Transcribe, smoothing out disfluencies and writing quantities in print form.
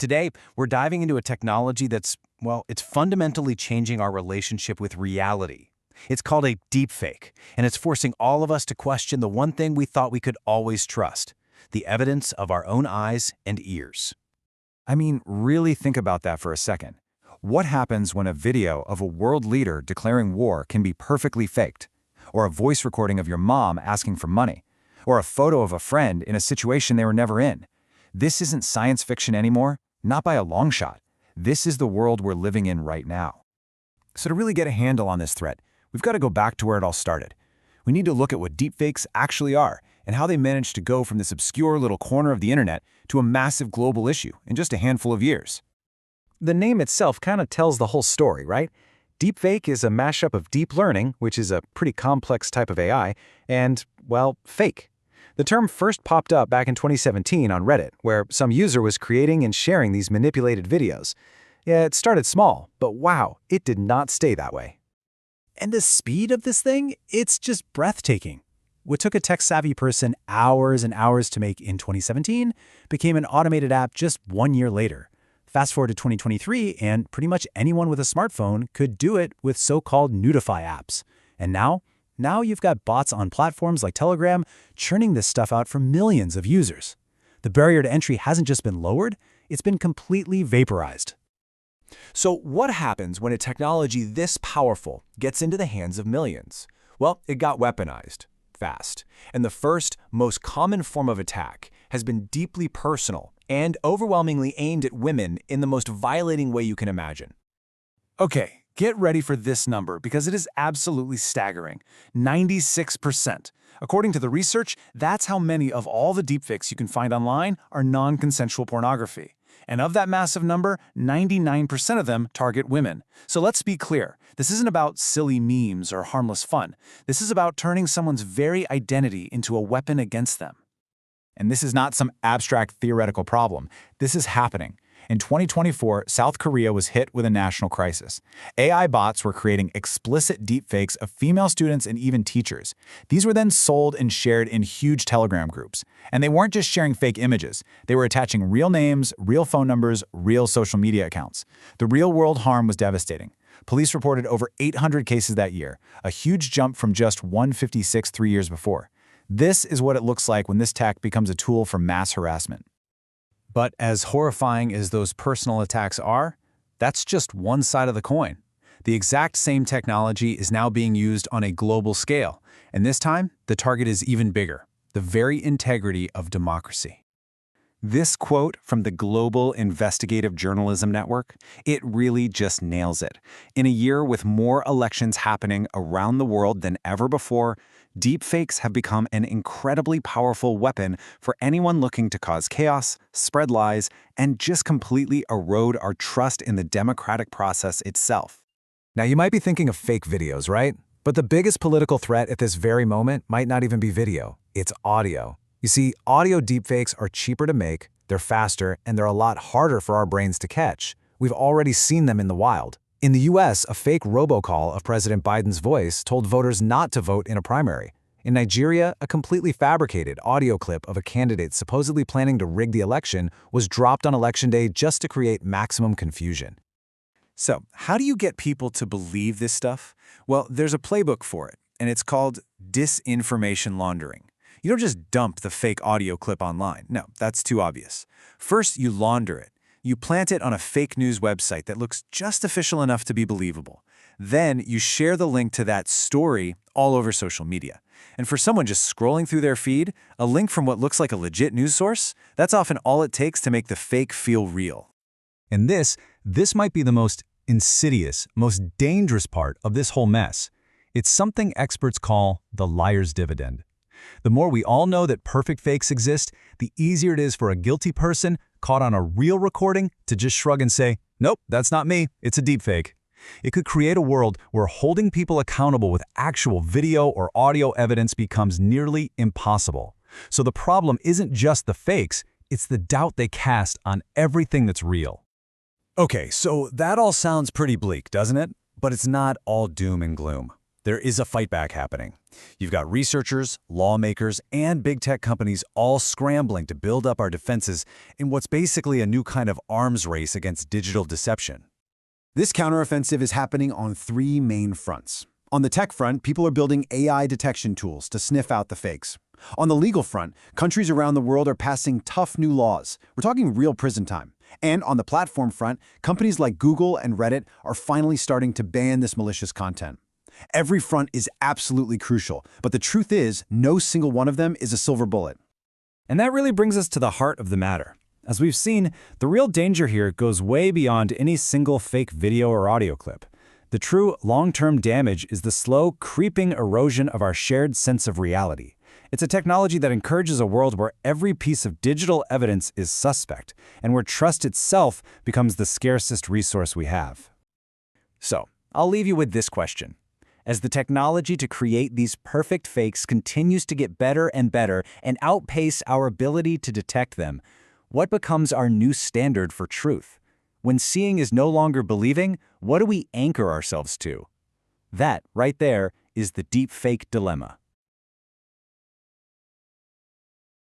Today, we're diving into a technology that's, it's fundamentally changing our relationship with reality. It's called a deepfake, and it's forcing all of us to question the one thing we thought we could always trust: the evidence of our own eyes and ears. I mean, really think about that for a second. What happens when a video of a world leader declaring war can be perfectly faked? Or a voice recording of your mom asking for money? Or a photo of a friend in a situation they were never in? This isn't science fiction anymore, not by a long shot. This is the world we're living in right now. So to really get a handle on this threat, we've got to go back to where it all started. We need to look at what deepfakes actually are and how they managed to go from this obscure little corner of the internet to a massive global issue in just a handful of years. The name itself kind of tells the whole story, right? Deepfake is a mashup of deep learning, which is a pretty complex type of AI, and, fake. The term first popped up back in 2017 on Reddit, where some user was creating and sharing these manipulated videos. Yeah, it started small, but wow, it did not stay that way. And the speed of this thing, it's just breathtaking. What took a tech-savvy person hours and hours to make in 2017 became an automated app just 1 year later. Fast forward to 2023, and pretty much anyone with a smartphone could do it with so-called nudify apps. And now you've got bots on platforms like Telegram churning this stuff out for millions of users. The barrier to entry hasn't just been lowered, it's been completely vaporized. So what happens when a technology this powerful gets into the hands of millions? Well, it got weaponized fast. And the first, most common form of attack has been deeply personal and overwhelmingly aimed at women in the most violating way you can imagine. Okay, get ready for this number because it is absolutely staggering. 96%. According to the research, that's how many of all the deepfakes you can find online are non-consensual pornography. And of that massive number, 99% of them target women. So let's be clear, this isn't about silly memes or harmless fun. This is about turning someone's very identity into a weapon against them. And this is not some abstract theoretical problem. This is happening. In 2024, South Korea was hit with a national crisis. AI bots were creating explicit deepfakes of female students and even teachers. These were then sold and shared in huge Telegram groups. And they weren't just sharing fake images. They were attaching real names, real phone numbers, real social media accounts. The real-world harm was devastating. Police reported over 800 cases that year, a huge jump from just 156 3 years before. This is what it looks like when this tech becomes a tool for mass harassment. But as horrifying as those personal attacks are, that's just one side of the coin. The exact same technology is now being used on a global scale, and this time, the target is even bigger: the very integrity of democracy. This quote from the Global Investigative Journalism Network, it really just nails it. In a year with more elections happening around the world than ever before, deepfakes have become an incredibly powerful weapon for anyone looking to cause chaos, spread lies, and just completely erode our trust in the democratic process itself. Now, you might be thinking of fake videos, right? But the biggest political threat at this very moment might not even be video. It's audio. You see, audio deepfakes are cheaper to make, they're faster, and they're a lot harder for our brains to catch. We've already seen them in the wild. In the US, a fake robocall of President Biden's voice told voters not to vote in a primary. In Nigeria, a completely fabricated audio clip of a candidate supposedly planning to rig the election was dropped on Election Day just to create maximum confusion. So, how do you get people to believe this stuff? Well, there's a playbook for it, and it's called disinformation laundering. You don't just dump the fake audio clip online. No, that's too obvious. First, you launder it. You plant it on a fake news website that looks just official enough to be believable. Then you share the link to that story all over social media. And for someone just scrolling through their feed, a link from what looks like a legit news source, that's often all it takes to make the fake feel real. And this might be the most insidious, most dangerous part of this whole mess. It's something experts call the liar's dividend. The more we all know that perfect fakes exist, the easier it is for a guilty person caught on a real recording to just shrug and say, "Nope, that's not me, it's a deepfake." It could create a world where holding people accountable with actual video or audio evidence becomes nearly impossible. So the problem isn't just the fakes, it's the doubt they cast on everything that's real. Okay, so that all sounds pretty bleak, doesn't it? But it's not all doom and gloom. there is a fight back happening. You've got researchers, lawmakers, and big tech companies all scrambling to build up our defenses in what's basically a new kind of arms race against digital deception. This counteroffensive is happening on three main fronts. On the tech front, people are building AI detection tools to sniff out the fakes. On the legal front, countries around the world are passing tough new laws. We're talking real prison time. And on the platform front, companies like Google and Reddit are finally starting to ban this malicious content. Every front is absolutely crucial, but the truth is, no single one of them is a silver bullet. And that really brings us to the heart of the matter. As we've seen, the real danger here goes way beyond any single fake video or audio clip. The true long-term damage is the slow, creeping erosion of our shared sense of reality. It's a technology that encourages a world where every piece of digital evidence is suspect, and where trust itself becomes the scarcest resource we have. So, I'll leave you with this question. As the technology to create these perfect fakes continues to get better and better and outpace our ability to detect them, what becomes our new standard for truth? When seeing is no longer believing, what do we anchor ourselves to? That, right there, is the deepfake dilemma.